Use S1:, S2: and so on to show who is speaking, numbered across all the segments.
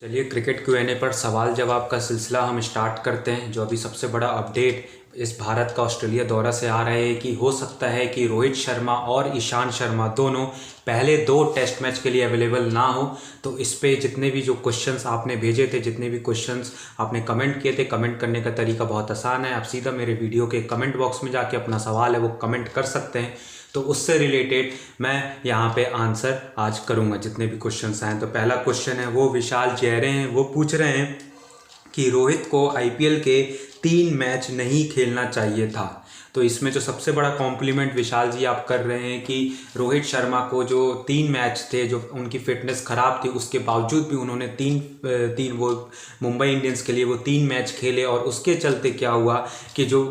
S1: चलिए cricket Q&A पर सवाल जवाब का सिलसिला हम स्टार्ट करते हैं। जो अभी सबसे बड़ा अपडेट इस भारत का ऑस्ट्रेलिया दौरा से आ रहा है कि हो सकता है कि रोहित शर्मा और ईशांत शर्मा दोनों पहले 2 टेस्ट मैच के लिए अवेलेबल ना हो। तो इस पे जितने भी जो क्वेश्चंस आपने भेजे थे, जितने भी क्वेश्चंस आपने कमेंट किए थे, कमेंट करने का तरीका बहुत आसान है। आप सीधा मेरे वीडियो के कमेंट बॉक्स में जाके अपना सवाल है वो कमेंट कर सकते हैं। तो उससे रिलेटेड मैं यहाँ पे आंसर आज करूँगा जितने भी क्वेश्चंस आए। तो पहला क्वेश्चन है वो विशाल चेहरे हैं, वो पूछ रहे हैं कि रोहित को आईपीएल के 3 मैच नहीं खेलना चाहिए था। तो इसमें जो सबसे बड़ा कॉम्प्लीमेंट विशाल जी आप कर रहे हैं कि रोहित शर्मा को जो 3 मैच थे, जो उनकी फिटनेस ख़राब थी, उसके बावजूद भी उन्होंने तीन वो मुंबई इंडियंस के लिए वो 3 मैच खेले। और उसके चलते क्या हुआ कि जो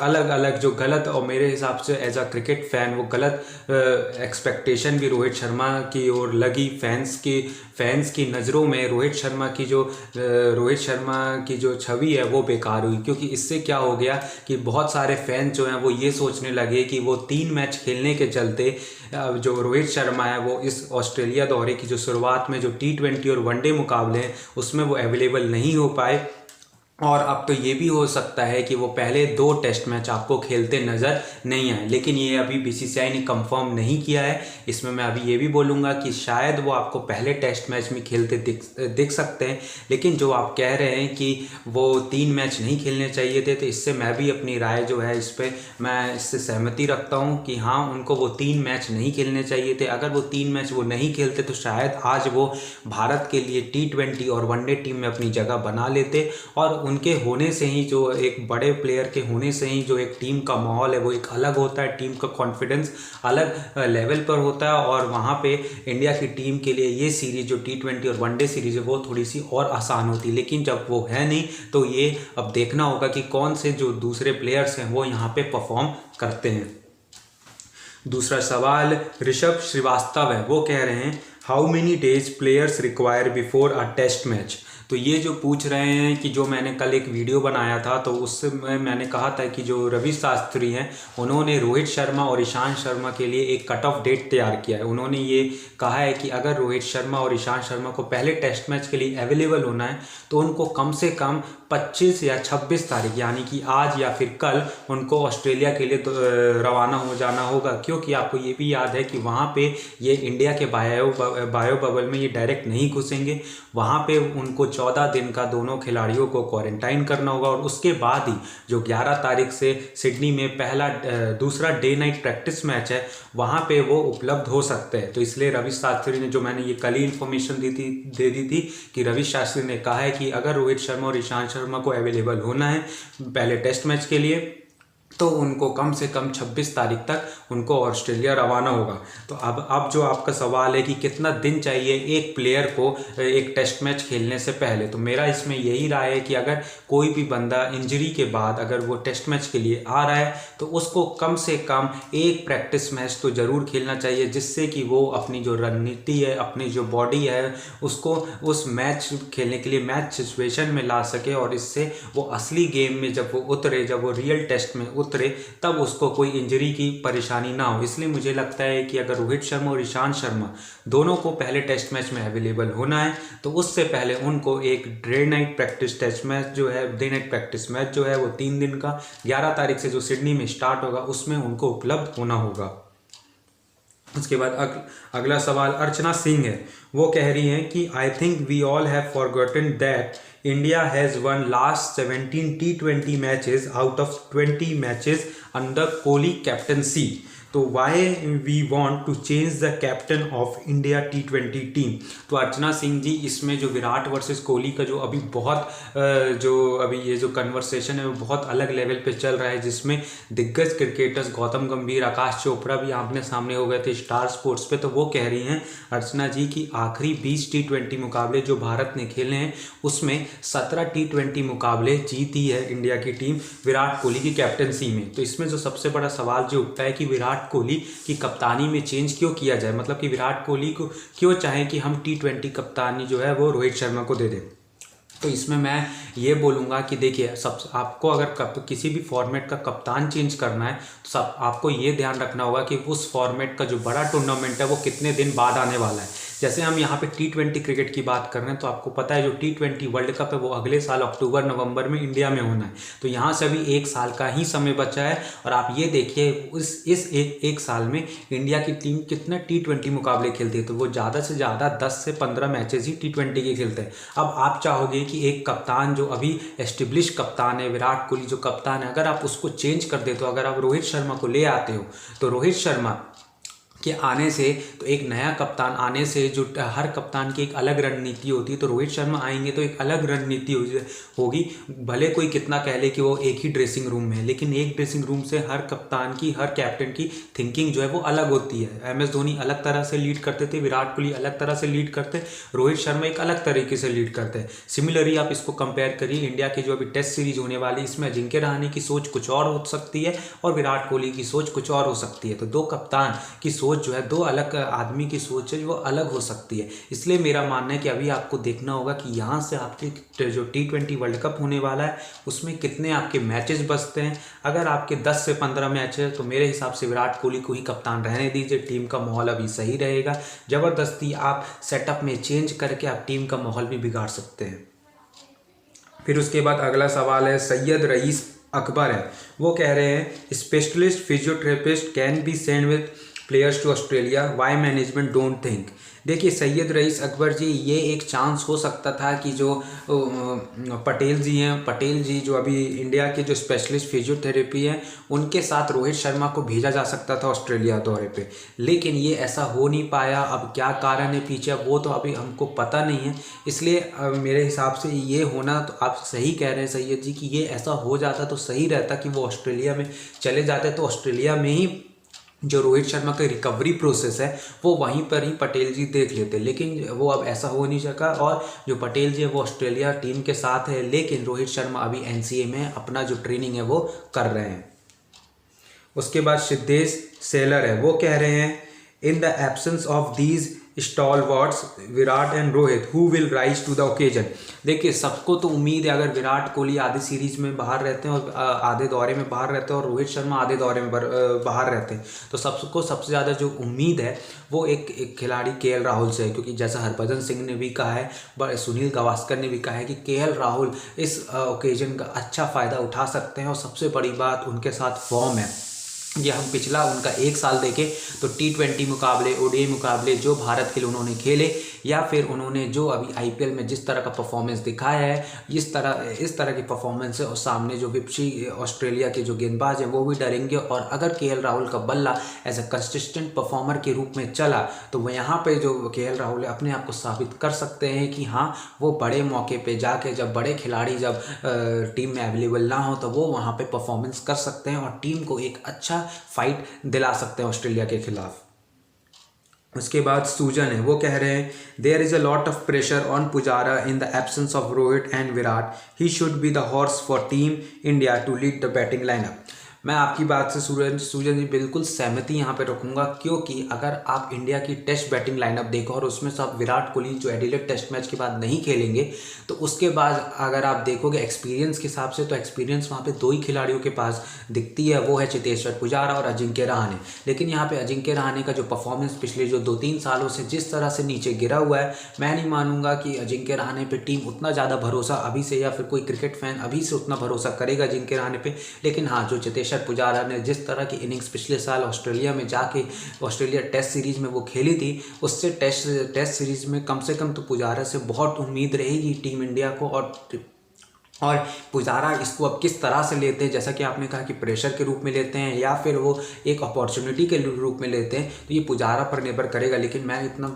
S1: अलग अलग जो गलत, और मेरे हिसाब से एज अ क्रिकेट फ़ैन वो गलत एक्सपेक्टेशन भी रोहित शर्मा की ओर लगी। फैंस की नज़रों में रोहित शर्मा की जो छवि है वो बेकार हुई। क्योंकि इससे क्या हो गया कि बहुत सारे फैंस जो हैं वो ये सोचने लगे कि वो 3 मैच खेलने के चलते जो रोहित शर्मा है वो इस ऑस्ट्रेलिया दौरे की जो शुरुआत में जो T20 और वनडे मुकाबले हैं उसमें वो अवेलेबल नहीं हो पाए। और अब तो ये भी हो सकता है कि वो पहले 2 टेस्ट मैच आपको खेलते नज़र नहीं आए। लेकिन ये अभी बीसीसीआई ने कंफर्म नहीं किया है। इसमें मैं अभी ये भी बोलूँगा कि शायद वो आपको पहले टेस्ट मैच में खेलते दिख सकते हैं। लेकिन जो आप कह रहे हैं कि वो 3 मैच नहीं खेलने चाहिए थे, तो इससे मैं भी अपनी राय जो है इस पर मैं इससे सहमति रखता हूँ कि हाँ, उनको वो 3 मैच नहीं खेलने चाहिए थे। अगर वो 3 मैच वो नहीं खेलते तो शायद आज वो भारत के लिए T20 और वनडे टीम में अपनी जगह बना लेते। और उनके होने से ही, जो एक बड़े प्लेयर के होने से ही जो एक टीम का माहौल है वो एक अलग होता है, टीम का कॉन्फिडेंस अलग लेवल पर होता है। और वहाँ पे इंडिया की टीम के लिए ये सीरीज़ जो T20 और वनडे सीरीज़ है वो थोड़ी सी और आसान होती है। लेकिन जब वो है नहीं तो ये अब देखना होगा कि कौन से जो दूसरे प्लेयर्स हैं वो यहाँ पे परफॉर्म करते हैं। दूसरा सवाल ऋषभ श्रीवास्तव है, वो कह रहे हैं how many days players require before a test match. तो ये जो पूछ रहे हैं कि जो मैंने कल एक वीडियो बनाया था तो उससे मैंने कहा था कि जो रवि शास्त्री हैं उन्होंने रोहित शर्मा और ईशांत शर्मा के लिए एक कट ऑफ डेट तैयार किया है। उन्होंने ये कहा है कि अगर रोहित शर्मा और ईशांत शर्मा को पहले टेस्ट मैच के लिए अवेलेबल होना है तो उनको कम से कम 25 या 26 तारीख यानी कि आज या फिर कल उनको ऑस्ट्रेलिया के लिए तो रवाना हो जाना होगा। क्योंकि आपको ये भी याद है कि वहाँ पे ये इंडिया के बायो बबल में ये डायरेक्ट नहीं घुसेंगे। वहाँ पे उनको 14 दिन का दोनों खिलाड़ियों को क्वारंटाइन करना होगा। और उसके बाद ही जो 11 तारीख से सिडनी में दूसरा डे नाइट प्रैक्टिस मैच है वहाँ पे वो उपलब्ध हो सकते हैं। तो इसलिए रवि शास्त्री ने, जो मैंने ये कल ही इन्फॉर्मेशन दे दी थी कि रवि शास्त्री ने कहा है कि अगर रोहित शर्मा और ईशांत शर्मा को अवेलेबल होना है पहले टेस्ट मैच के लिए तो उनको कम से कम 26 तारीख तक उनको ऑस्ट्रेलिया रवाना होगा। तो अब जो आपका सवाल है कि कितना दिन चाहिए एक प्लेयर को एक टेस्ट मैच खेलने से पहले, तो मेरा इसमें यही राय है कि अगर कोई भी बंदा इंजरी के बाद अगर वो टेस्ट मैच के लिए आ रहा है तो उसको कम से कम एक प्रैक्टिस मैच तो ज़रूर खेलना चाहिए, जिससे कि वो अपनी जो रणनीति है, अपनी जो बॉडी है, उसको उस मैच खेलने के लिए मैच सिचुएशन में ला सके। और इससे वो असली गेम में जब वो रियल टेस्ट में उतरे तब उसको कोई इंजरी की परेशानी ना हो। इसलिए मुझे लगता है कि अगर रोहित शर्मा और ईशांत शर्मा दोनों को पहले टेस्ट मैच में अवेलेबल होना है तो उससे पहले उनको एक डे नाइट प्रैक्टिस मैच जो है वो 3 दिन का 11 तारीख से जो सिडनी में स्टार्ट होगा उसमें उनको उपलब्ध होना होगा। उसके बाद अगला सवाल अर्चना सिंह है, वो कह रही हैं कि I think we all have forgotten that India has won last 17 T20 matches out of 20 matches under Kohli captaincy. तो why we want to change the captain of India T20 team. तो अर्चना सिंह जी, इसमें जो विराट वर्सेस कोहली का जो अभी ये जो conversation है वो बहुत अलग लेवल पे चल रहा है, जिसमें दिग्गज क्रिकेटर्स गौतम गंभीर, आकाश चोपड़ा भी आमने सामने हो गए थे स्टार स्पोर्ट्स पे। तो वो कह रही हैं अर्चना जी की आखिरी 20 T20 मुकाबले जो भारत ने खेले हैं उसमें 17 T20 मुकाबले जीती है इंडिया की टीम विराट कोहली की कैप्टनसी में। तो इसमें जो सबसे बड़ा सवाल जो उठता है कि विराट कोहली की कप्तानी में चेंज क्यों किया जाए, मतलब कि विराट कोहली को क्यों चाहें कि हम T20 कप्तानी जो है वो रोहित शर्मा को दे दें। तो इसमें मैं ये बोलूँगा कि देखिए, आपको अगर किसी भी फॉर्मेट का कप्तान चेंज करना है तो आपको ये ध्यान रखना होगा कि उस फॉर्मेट का जो बड़ा टूर्नामेंट है वो कितने दिन बाद आने वाला है। जैसे हम यहाँ पे T20 क्रिकेट की बात कर रहे हैं, तो आपको पता है जो T20 वर्ल्ड कप है वो अगले साल अक्टूबर नवंबर में इंडिया में होना है। तो यहाँ से अभी 1 साल का ही समय बचा है और आप ये देखिए इस एक साल में इंडिया की टीम कितने T20 मुकाबले खेलती है, तो वो ज़्यादा से ज़्यादा 10 से 15 मैचेस ही T20 के खेलते हैं। अब आप चाहोगे कि एक कप्तान जो अभी एस्टेब्लिश कप्तान है, विराट कोहली जो कप्तान है, अगर आप उसको चेंज कर देते हो, अगर आप रोहित शर्मा को ले आते हो, तो रोहित शर्मा के आने से, तो एक नया कप्तान आने से जो हर कप्तान की एक अलग रणनीति होती है, तो रोहित शर्मा आएंगे तो एक अलग रणनीति होगी। भले कोई कितना कह ले कि वो एक ही ड्रेसिंग रूम में है, लेकिन एक ड्रेसिंग रूम से हर कप्तान की, हर कैप्टन की थिंकिंग जो है वो अलग होती है। MS धोनी अलग तरह से लीड करते थे, विराट कोहली अलग तरह से लीड करते, रोहित शर्मा एक अलग तरीके से लीड करते हैं। सिमिलरली आप इसको कंपेयर करिए इंडिया की जो अभी टेस्ट सीरीज होने वाली, इसमें अजिंक्य रहाणे की सोच कुछ और हो सकती है और विराट कोहली की सोच कुछ और हो सकती है। तो दो कप्तान की सोच जो है, दो अलग आदमी की सोच है, वो अलग हो सकती है। इसलिए मेरा मानना है कि अभी आपको देखना होगा कि यहाँ से आपके जो T20 वर्ल्ड कप होने वाला है उसमें कितने आपके मैचेस बचते हैं। अगर आपके 10 से 15 मैच है तो मेरे हिसाब से विराट कोहली को ही कप्तान रहने दीजिए, टीम का माहौल अभी सही रहेगा। ज़बरदस्ती आप सेटअप में चेंज करके आप टीम का माहौल भी बिगाड़ सकते हैं। फिर उसके बाद अगला सवाल है सैयद रईस अकबर है, वो कह रहे हैं specialist physiotherapist can be send with players to Australia, why management don't think. देखिए सैयद रईस अकबर जी, ये एक चांस हो सकता था कि जो पटेल जी हैं, पटेल जी जो अभी इंडिया के जो स्पेशलिस्ट फिजियोथेरेपी हैं, उनके साथ रोहित शर्मा को भेजा जा सकता था ऑस्ट्रेलिया दौरे पे, लेकिन ये ऐसा हो नहीं पाया। अब क्या कारण है पीछे वो तो अभी हमको पता नहीं है। इसलिए मेरे हिसाब से ये होना, तो आप सही कह रहे हैं सैयद जी कि ये ऐसा हो जाता तो सही रहता कि वो ऑस्ट्रेलिया में चले जाते, तो ऑस्ट्रेलिया में ही जो रोहित शर्मा का रिकवरी प्रोसेस है वो वहीं पर ही पटेल जी देख लेते, लेकिन वो अब ऐसा हो नहीं सका। और जो पटेल जी है वो ऑस्ट्रेलिया टीम के साथ है, लेकिन रोहित शर्मा अभी NCA में अपना जो ट्रेनिंग है वो कर रहे हैं। उसके बाद सिद्धेश सेलर है, वो कह रहे हैं in the absence of these stalwarts Virat and Rohit who will rise to the occasion. देखिए सबको तो उम्मीद है, अगर विराट कोहली आधे सीरीज में बाहर रहते हैं और आधे दौरे में बाहर रहते हैं और रोहित शर्मा आधे दौरे में बाहर रहते हैं, तो सबको सबसे ज़्यादा जो उम्मीद है वो एक खिलाड़ी KL राहुल से है। क्योंकि जैसा हरभजन सिंह ने भी कहा है, सुनील गावस्कर ने भी कहा है कि KL राहुल इस ओकेजन का अच्छा फ़ायदा उठा सकते हैं। और सबसे बड़ी बात उनके साथ फॉर्म है। ये हम पिछला उनका 1 साल देखें तो T20 मुकाबले, ODI मुकाबले जो भारत के लिए उन्होंने खेले, या फिर उन्होंने जो अभी IPL में जिस तरह का परफॉर्मेंस दिखाया है, इस तरह की परफॉर्मेंस है, और सामने जो विपक्षी ऑस्ट्रेलिया के जो गेंदबाज हैं वो भी डरेंगे। और अगर KL राहुल का बल्ला एज अ कंसिस्टेंट परफॉर्मर के रूप में चला, तो वह यहाँ पे जो KL राहुल है अपने आप को साबित कर सकते हैं कि हाँ, वो बड़े मौके पे जाके, जब बड़े खिलाड़ी जब टीम में अवेलेबल ना हो, तो वो वहाँ पे परफॉर्मेंस कर सकते हैं और टीम को एक अच्छा फाइट दिला सकते हैं ऑस्ट्रेलिया के खिलाफ। उसके बाद सूजन है, वो कह रहे हैं there is a lot of pressure on Pujara in the absence of Rohit and Virat, he should be the horse for team India to lead the batting lineup. मैं आपकी बात से सूजन जी बिल्कुल सहमति यहाँ पे रखूँगा, क्योंकि अगर आप इंडिया की टेस्ट बैटिंग लाइनअप देखो और उसमें से आप विराट कोहली जो एडिलेड टेस्ट मैच के बाद नहीं खेलेंगे, तो उसके बाद अगर आप देखोगे एक्सपीरियंस के हिसाब से, तो एक्सपीरियंस वहाँ पे 2 ही खिलाड़ियों के पास दिखती है, वो है चेतेश्वर पुजारा और अजिंक्य रहाणे। लेकिन यहाँ पे अजिंक्य रहाणे का जो परफॉर्मेंस पिछले जो 2-3 सालों से जिस तरह से नीचे गिरा हुआ है, मैं नहीं मानूंगा कि अजिंक्य रहाणे पे टीम उतना ज़्यादा भरोसा अभी से, या फिर कोई क्रिकेट फैन अभी से उतना भरोसा करेगा अजिंक्य रहाणे पे। लेकिन हाँ, जो चेतेश्वर पुजारा ने जिस तरह की इनिंग्स पिछले साल ऑस्ट्रेलिया में जाके ऑस्ट्रेलिया टेस्ट सीरीज में वो खेली थी, उससे टेस्ट सीरीज में कम से कम तो पुजारा से बहुत उम्मीद रहेगी टीम इंडिया को। और पुजारा इसको अब किस तरह से लेते हैं, जैसा कि आपने कहा कि प्रेशर के रूप में लेते हैं या फिर वो एक अपॉर्चुनिटी के रूप में लेते हैं, तो ये पुजारा पर निर्भर करेगा। लेकिन मैं इतना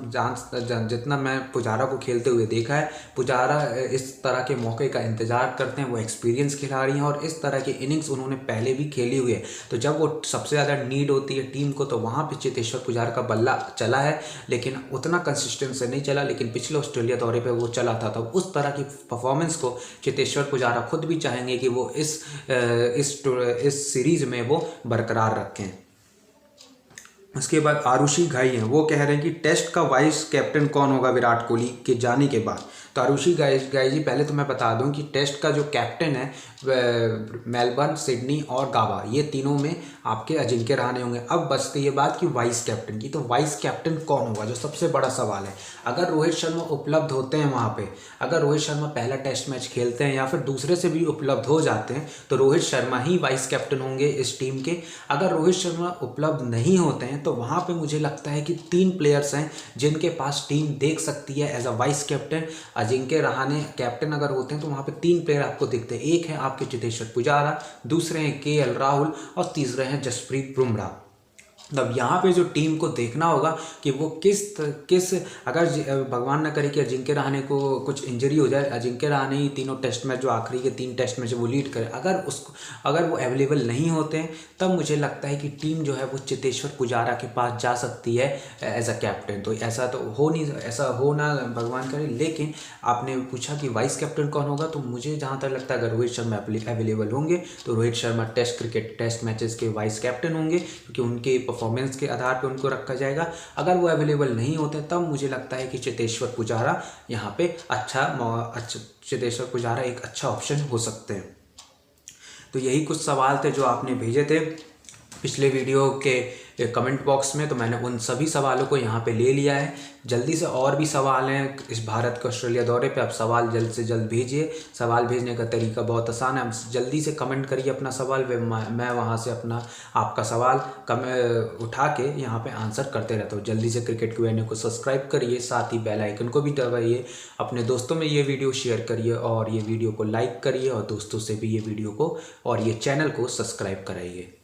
S1: जितना मैं पुजारा को खेलते हुए देखा है, पुजारा इस तरह के मौके का इंतज़ार करते हैं। वो एक्सपीरियंस खिलाड़ी हैं और इस तरह की इनिंग्स उन्होंने पहले भी खेली हुई है। तो जब वो सबसे ज़्यादा नीड होती है टीम को, तो वहाँ पर चेतेश्वर पुजारा का बल्ला चला है, लेकिन उतना कंसिस्टेंट से नहीं चला। लेकिन पिछले ऑस्ट्रेलिया दौरे पर वो चला था, तो उस तरह की परफॉर्मेंस को चेतेश्वर पुजारा खुद भी चाहेंगे कि वो इस सीरीज में वो बरकरार रखें। उसके बाद आरुषि घाई हैं, वो कह रहे हैं कि टेस्ट का वाइस कैप्टन कौन होगा विराट कोहली के जाने के बाद। तो आरुषि गाय जी, पहले तो मैं बता दूं कि टेस्ट का जो कैप्टन है मेलबर्न, सिडनी और गावा, ये तीनों में आपके अजिंक्य रहाणे होंगे। अब बचती है बात कि वाइस कैप्टन की, तो वाइस कैप्टन कौन होगा, जो सबसे बड़ा सवाल है। अगर रोहित शर्मा उपलब्ध होते हैं वहाँ पे, अगर रोहित शर्मा पहला टेस्ट मैच खेलते हैं या फिर दूसरे से भी उपलब्ध हो जाते हैं, तो रोहित शर्मा ही वाइस कैप्टन होंगे इस टीम के। अगर रोहित शर्मा उपलब्ध नहीं होते हैं तो वहाँ पे मुझे लगता है कि 3 प्लेयर्स हैं जिनके पास टीम देख सकती है as a vice captain. Ajinkya Rahane captain अगर होते हैं तो वहाँ पे 3 प्लेयर आपको दिखते हैं। एक है आपके चेतेश्वर पुजारा, दूसरे हैं KL राहुल और तीसरे हैं जसप्रीत बुमराह। तब यहाँ पे जो टीम को देखना होगा कि वो किस अगर भगवान न करे कि अजिंक्य रहाणे को कुछ इंजरी हो जाए, अजिंक्य रहाणे ही तीनों टेस्ट मैच जो आखिरी के 3 टेस्ट मैच वो लीड करे, अगर वो अवेलेबल नहीं होते हैं, तब मुझे लगता है कि टीम जो है वो चेतेश्वर पुजारा के पास जा सकती है एज अ कैप्टन। तो ऐसा तो ऐसा हो ना भगवान करे। लेकिन आपने पूछा कि वाइस कैप्टन कौन होगा, तो मुझे जहाँ तक लगता है अगर रोहित शर्मा अवेलेबल होंगे तो रोहित शर्मा टेस्ट मैचेस के वाइस कैप्टन होंगे, क्योंकि उनके परफॉर्मेंस के आधार पे उनको रखा जाएगा। अगर वो अवेलेबल नहीं होते तब मुझे लगता है कि चेतेश्वर पुजारा यहाँ पे चेतेश्वर पुजारा एक अच्छा ऑप्शन हो सकते हैं। तो यही कुछ सवाल थे जो आपने भेजे थे पिछले वीडियो के कमेंट बॉक्स में, तो मैंने उन सभी सवालों को यहाँ पे ले लिया है। जल्दी से और भी सवाल हैं इस भारत के ऑस्ट्रेलिया दौरे पे, आप सवाल जल्द से जल्द भेजिए। सवाल भेजने का तरीका बहुत आसान है, जल्दी से कमेंट करिए अपना सवाल, मैं वहाँ से आपका सवाल उठा के यहाँ पे आंसर करते रहता हूँ। जल्दी से क्रिकेट Q&A को सब्सक्राइब करिए, साथ ही बेल आइकन को भी दबाइए, अपने दोस्तों में ये वीडियो शेयर करिए और ये वीडियो को लाइक करिए और दोस्तों से भी ये वीडियो को और ये चैनल को सब्सक्राइब कराइए।